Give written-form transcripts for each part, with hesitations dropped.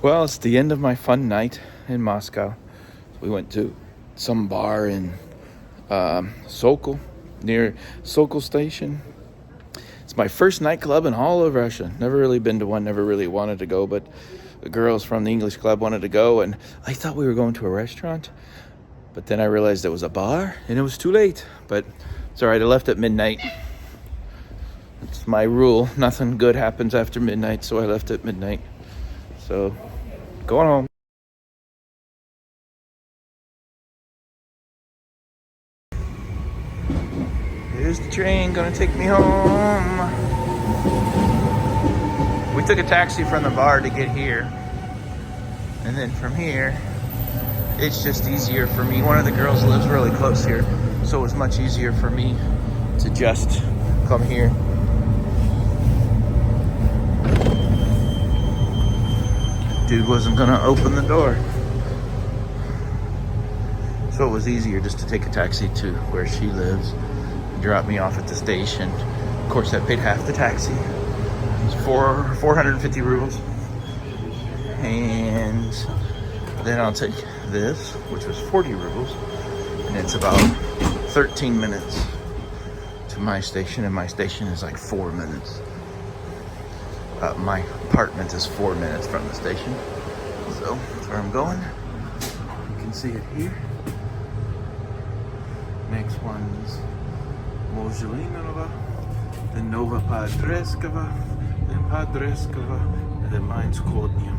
Well, it's the end of my fun night in Moscow. We went to some bar in Sokol, near Sokol station. It's my first nightclub in all of Russia. Never really been to one, never really wanted to go, but the girls from the English club wanted to go, and I thought we were going to a restaurant, but then I realized it was a bar, and it was too late. But it's all right, I left at midnight. It's my rule. Nothing good happens after midnight, so I left at midnight. So, going home. Here's the train gonna take me home. We took a taxi from the bar to get here. And then from here, it's just easier for me. One of the girls lives really close here, so it was much easier for me to just come here. Dude wasn't gonna open the door, so it was easier just to take a taxi to where she lives, drop me off at the station. Of course, I paid half the taxi. It's 450 rubles, and then I'll take this, which was 40 rubles, and it's about 13 minutes to my station, and my station is like 4 minutes. My apartment is 4 minutes from the station, so that's where I'm going. You can see it here. Next one's Mojilinova, then Nova Padreskova, then Padreskova, and then mine's Kodnia.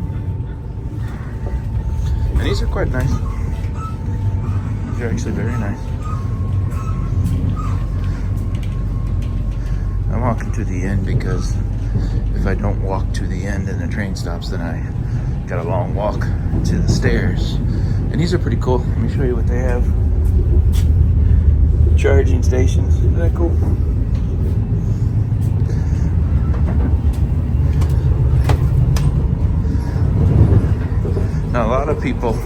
And these are quite nice. These are actually very nice. I'm walking to the end because if I don't walk to the end and the train stops, then I got a long walk to the stairs. And these are pretty cool. Let me show you what they have. Charging stations. Isn't that cool? Now, a lot of people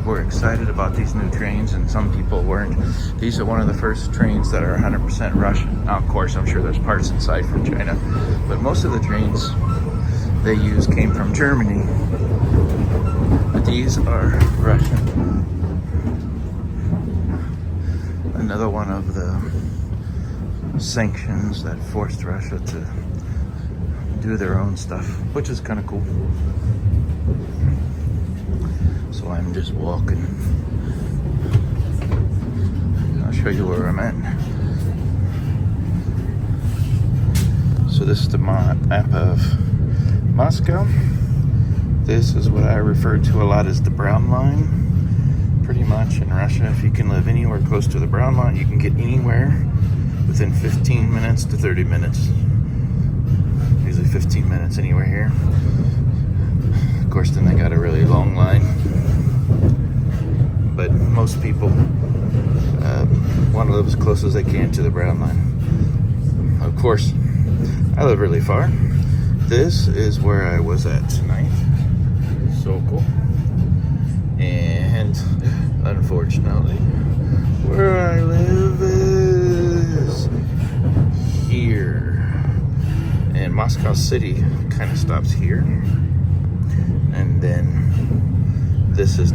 were excited about these new trains, and some people weren't. These are one of the first trains that are 100% Russian. Now, of course, I'm sure there's parts inside from China, but most of the trains they use came from Germany. But these are Russian. Another one of the sanctions that forced Russia to do their own stuff, which is kind of cool. So I'm just walking. I'll show you where I'm at. So this is the map of Moscow. This is what I refer to a lot as the brown line. Pretty much in Russia, if you can live anywhere close to the brown line, you can get anywhere within 15 minutes to 30 minutes. Usually 15 minutes anywhere here. Of course, then they got a really long line. But most people want to live as close as they can to the brown line. Of course, I live really far. This is where I was at tonight, Sokol. And unfortunately, where I live is here. And Moscow City kind of stops here. And then this is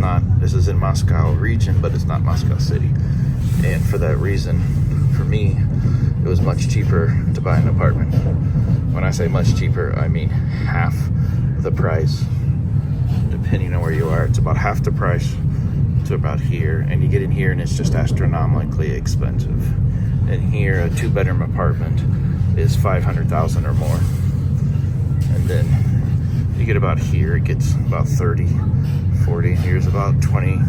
in Moscow region, but it's not Moscow City. And for that reason, for me, it was much cheaper to buy an apartment. When I say much cheaper, I mean half the price. Depending on where you are, it's about half the price to about here, and you get in here and it's just astronomically expensive. And here, a 2-bedroom apartment is 500,000 or more. And then you get about here, it gets about 30, 40. Here's about 20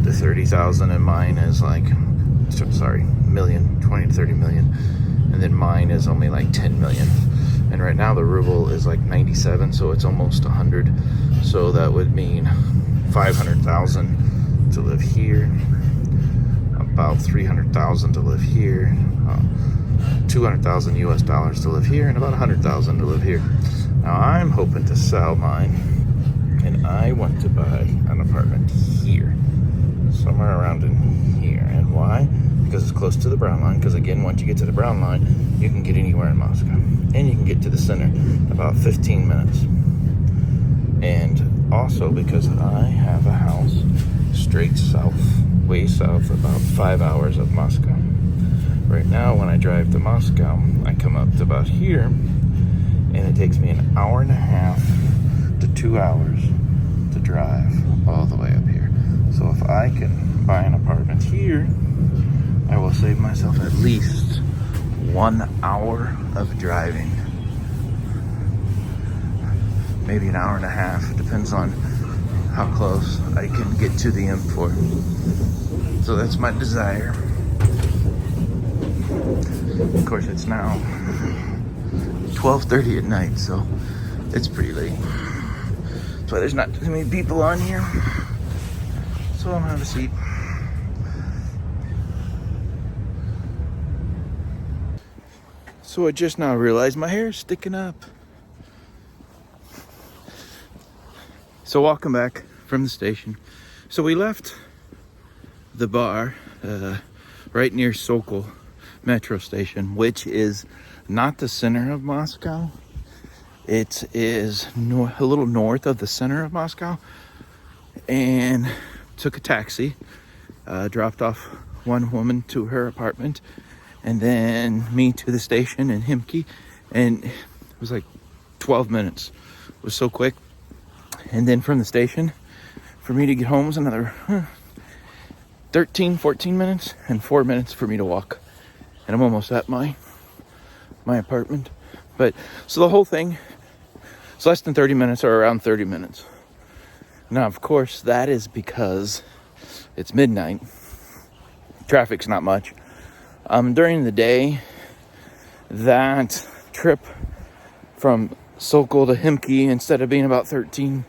to 30,000, and mine is like, million, 20 to 30 million. And then mine is only like 10 million. And right now the ruble is like 97, so it's almost 100. So that would mean 500,000 to live here, about 300,000 to live here, 200,000 US dollars to live here, and about 100,000 to live here. Now I'm hoping to sell mine, and I want to buy an apartment here, somewhere around in here. And why? Because it's close to the brown line. Because again, once you get to the brown line, you can get anywhere in Moscow, and you can get to the center about 15 minutes. And also because I have a house straight south, way south, about 5 hours of Moscow. Right now, when I drive to Moscow, I come up to about here, and it takes me an hour and a half to 2 hours to drive all the way up here. So if I can buy an apartment here, I will save myself at least 1 hour of driving. Maybe an hour and a half. It depends on how close I can get to the import. So that's my desire. Of course, it's now 12:30 at night, so it's pretty late. That's why there's not too many people on here. So I'm gonna have a seat. So I just now realized my hair is sticking up. So walking back from the station. So we left the bar right near Sokol Metro station, which is not the center of Moscow. It is a little north of the center of Moscow. And took a taxi, dropped off one woman to her apartment, and then me to the station in Himki. And it was like 12 minutes. It was so quick. And then from the station, for me to get home was another 13, 14 minutes, and 4 minutes for me to walk. And I'm almost at my apartment. But so the whole thing, it's less than 30 minutes, or around 30 minutes. Now, of course, that is because it's midnight. Traffic's not much. During the day, that trip from Sokol to Himki, instead of being about 13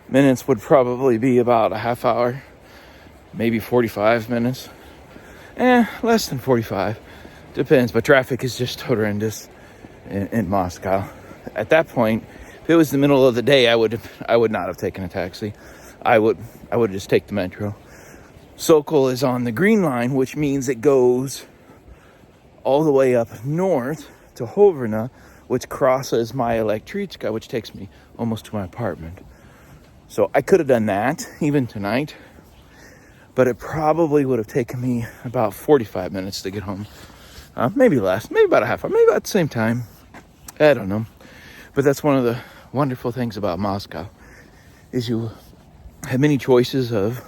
minutes, would probably be about a half hour, maybe 45 minutes. Less than 45. Depends, but traffic is just horrendous in Moscow. At that point, if it was the middle of the day, I would not have taken a taxi. I would just take the metro. Sokol is on the green line, which means it goes all the way up north to Hoverna, which crosses my Elektrichka, which takes me almost to my apartment. So I could have done that even tonight, but it probably would have taken me about 45 minutes to get home. Maybe less, maybe about a half hour, maybe about the same time. I don't know. But that's one of the wonderful things about Moscow, is you have many choices of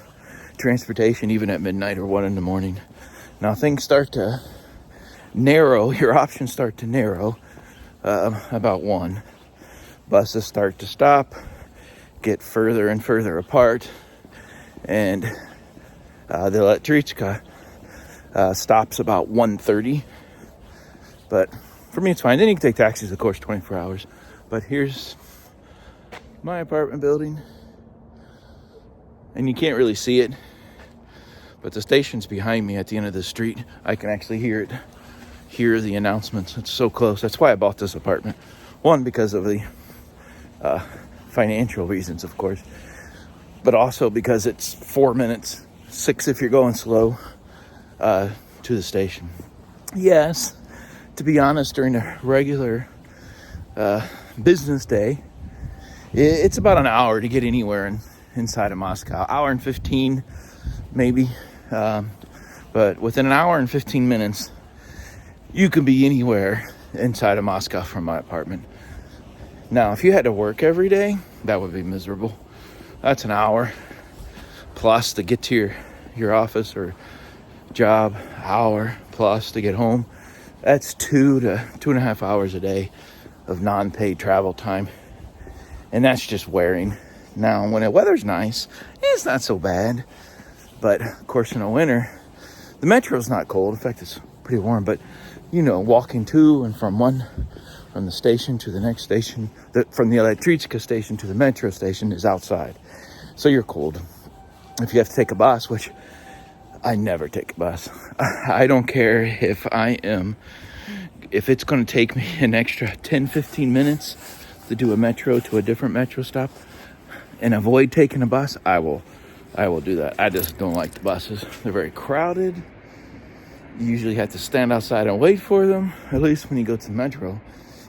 transportation, even at midnight or 1 in the morning. Now things start to narrow, your options start to narrow about 1. Buses start to stop, get further and further apart, and the Elektrichka stops about 1:30. But for me, it's fine. Then you can take taxis, of course, 24 hours. But here's my apartment building. And you can't really see it, but the station's behind me at the end of the street. I can actually hear the announcements. It's so close. That's why I bought this apartment. One, because of the financial reasons, of course, but also because it's 4 minutes, 6 if you're going slow, to the station. Yes, to be honest, during a regular business day, it's about an hour to get anywhere inside of Moscow. Hour and 15, maybe. But within an hour and 15 minutes, you can be anywhere inside of Moscow from my apartment. Now, if you had to work every day, that would be miserable. That's an hour plus to get to your office or job, hour plus to get home. That's 2 to 2.5 hours a day of non-paid travel time. And that's just wearing. Now, when the weather's nice, it's not so bad. But, of course, in the winter, the metro's not cold. In fact, it's pretty warm. But, walking to and from the station to the next station, from the Elektrichka station to the metro station is outside. So you're cold. If you have to take a bus, which I never take a bus. I don't care if it's going to take me an extra 10, 15 minutes to do a metro to a different metro stop and avoid taking a bus, I will do that. I just don't like the buses. They're very crowded. You usually have to stand outside and wait for them. At least when you go to the metro,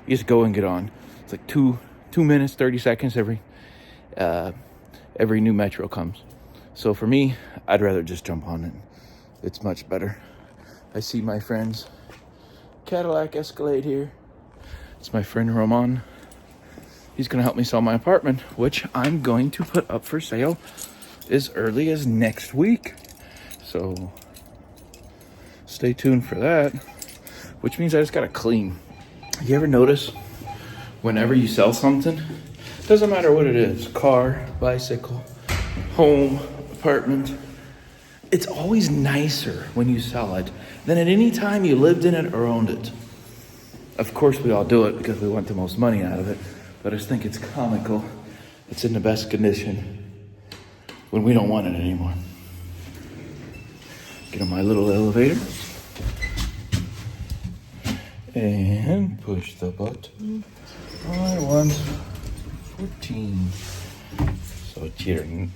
you just go and get on. It's like 2 minutes, 30 seconds every every new metro comes. So for me, I'd rather just jump on it. It's much better. I see my friend's Cadillac Escalade here. It's my friend Roman. He's gonna help me sell my apartment, which I'm going to put up for sale as early as next week. So stay tuned for that, which means I just gotta clean. You ever notice whenever you sell something, doesn't matter what it is, car, bicycle, home, apartment, it's always nicer when you sell it than at any time you lived in it or owned it. Of course we all do it because we want the most money out of it, but I just think it's comical. It's in the best condition when we don't want it anymore. Get on my little elevator and push the button. I want 14. So 14.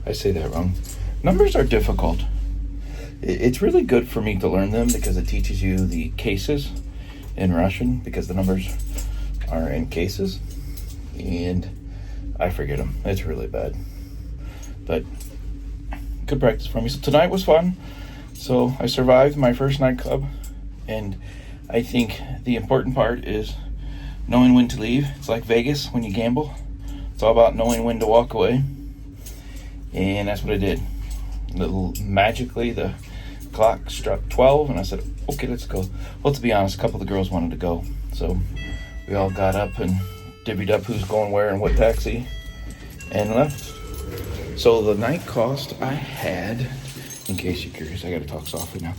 I say that wrong. Numbers are difficult. It's really good for me to learn them because it teaches you the cases in Russian, because the numbers are in cases and I forget them. It's really bad, but good practice for me. So tonight was fun. So I survived my first nightclub, and I think the important part is knowing when to leave. It's like Vegas when you gamble. It's all about knowing when to walk away. And that's what I did. Magically, the clock struck 12, and I said, okay, let's go. Well, to be honest, a couple of the girls wanted to go. So we all got up and divvied up who's going where and what taxi and left. So the night cost I had, in case you're curious, I gotta talk softly now.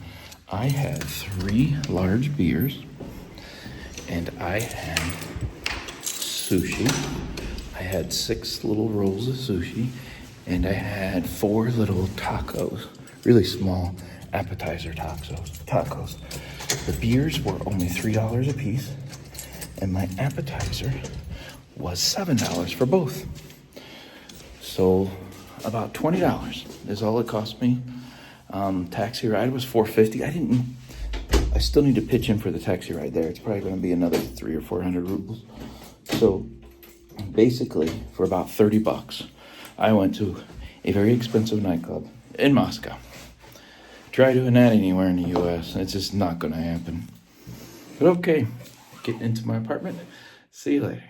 I had 3 large beers, and I had sushi. I had 6 little rolls of sushi, and I had 4 little tacos, really small appetizer tacos. The beers were only $3 a piece, and my appetizer was $7 for both. So about $20 is all it cost me. Taxi ride was $4.50. I still need to pitch in for the taxi ride there. It's probably going to be another 300 or 400 rubles. So basically, for about $30, I went to a very expensive nightclub in Moscow. Try doing that anywhere in the U.S. It's just not going to happen. But okay, getting into my apartment. See you later.